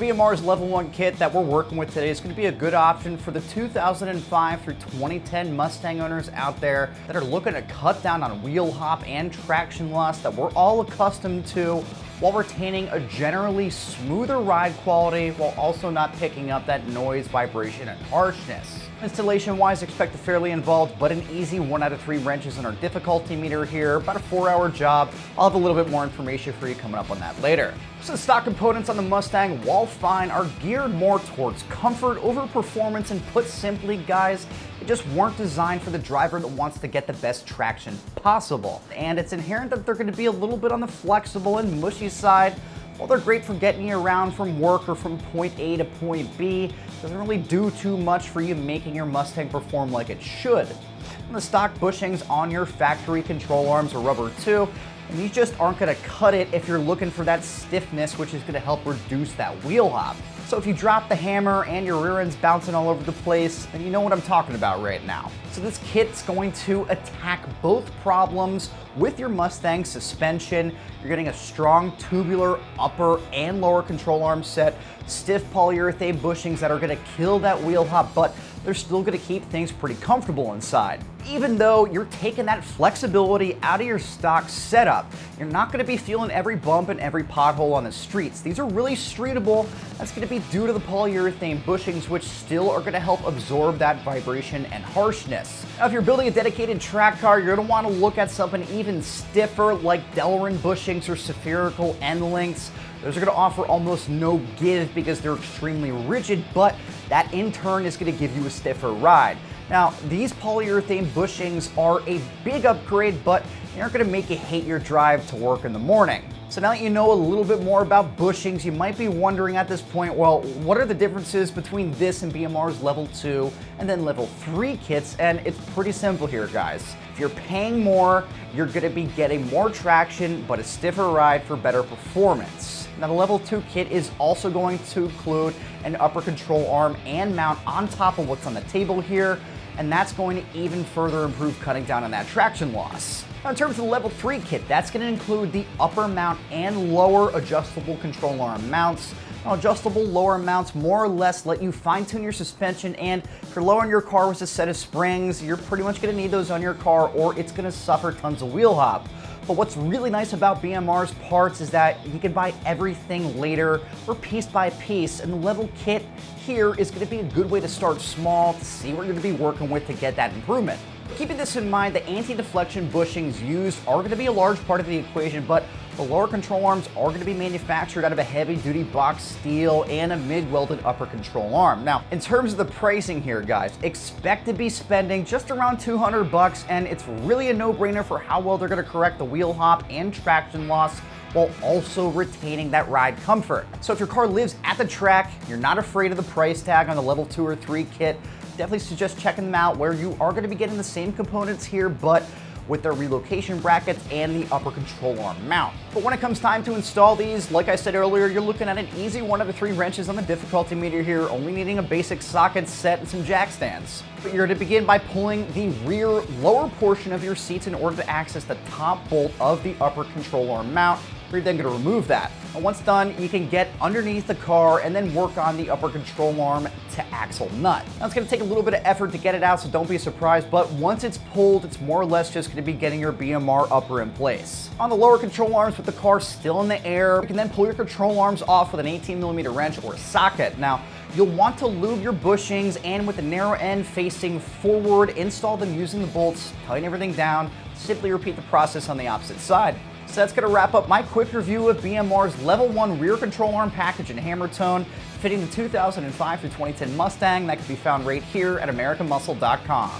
BMR's Level 1 kit that we're working with today is going to be a good option for the 2005 through 2010 Mustang owners out there that are looking to cut down on wheel hop and traction loss that we're all accustomed to, while retaining a generally smoother ride quality while also not picking up that noise, vibration, and harshness. Installation-wise, expect a fairly involved but an easy 1 out of 3 wrenches on our difficulty meter here, about a 4-hour job. I'll have a little bit more information for you coming up on that later. So the stock components on the Mustang, while fine, are geared more towards comfort over performance, and put simply, guys, they just weren't designed for the driver that wants to get the best traction possible. And it's inherent that they're going to be a little bit on the flexible and mushy side. While they're great for getting you around from work or from point A to point B, doesn't really do too much for you making your Mustang perform like it should. And the stock bushings on your factory control arms are rubber too, and these just aren't going to cut it if you're looking for that stiffness, which is going to help reduce that wheel hop. So if you drop the hammer and your rear end's bouncing all over the place, then you know what I'm talking about right now. So this kit's going to attack both problems with your Mustang suspension. You're getting a strong tubular upper and lower control arm set, stiff polyurethane bushings that are going to kill that wheel hop, but they're still going to keep things pretty comfortable inside. Even though you're taking that flexibility out of your stock setup, you're not going to be feeling every bump and every pothole on the streets. These are really streetable. That's going to be due to the polyurethane bushings, which still are going to help absorb that vibration and harshness. Now, if you're building a dedicated track car, you're going to want to look at something even stiffer like Delrin bushings or spherical end links. Those are going to offer almost no give because they're extremely rigid, but that in turn is going to give you a stiffer ride. Now, these polyurethane bushings are a big upgrade, but they aren't going to make you hate your drive to work in the morning. So now that you know a little bit more about bushings, you might be wondering at this point, well, what are the differences between this and BMR's Level 2 and then Level 3 kits? And it's pretty simple here, guys. If you're paying more, you're going to be getting more traction, but a stiffer ride for better performance. Now, the Level 2 kit is also going to include an upper control arm and mount on top of what's on the table here, and that's going to even further improve cutting down on that traction loss. Now, in terms of the Level 3 kit, that's going to include the upper mount and lower adjustable control arm mounts. Now, adjustable lower mounts more or less let you fine-tune your suspension, and if you're lowering your car with a set of springs, you're pretty much going to need those on your car or it's going to suffer tons of wheel hop. But what's really nice about BMR's parts is that you can buy everything later or piece by piece, and the Level kit here is going to be a good way to start small to see what you're going to be working with to get that improvement. Keeping this in mind, the anti-deflection bushings used are going to be a large part of the equation, but the lower control arms are going to be manufactured out of a heavy-duty box steel and a MIG-welded upper control arm. Now, in terms of the pricing here, guys, expect to be spending just around $200, and it's really a no-brainer for how well they're going to correct the wheel hop and traction loss while also retaining that ride comfort. So if your car lives at the track, you're not afraid of the price tag on the Level 2 or 3 kit, definitely suggest checking them out, where you are going to be getting the same components here, but with their relocation brackets and the upper control arm mount. But when it comes time to install these, like I said earlier, you're looking at an easy 1 out of 3 wrenches on the difficulty meter here, only needing a basic socket set and some jack stands. But you're going to begin by pulling the rear lower portion of your seats in order to access the top bolt of the upper control arm mount. You're then going to remove that. And once done, you can get underneath the car and then work on the upper control arm to axle nut. Now, it's going to take a little bit of effort to get it out, so don't be surprised, but once it's pulled, it's more or less just going to be getting your BMR upper in place. On the lower control arms with the car still in the air, you can then pull your control arms off with an 18mm wrench or socket. Now, you'll want to lube your bushings, and with the narrow end facing forward, install them using the bolts, tighten everything down, simply repeat the process on the opposite side. So that's going to wrap up my quick review of BMR's Level 1 rear control arm package in Hammertone, fitting the 2005 through 2010 Mustang that can be found right here at AmericanMuscle.com.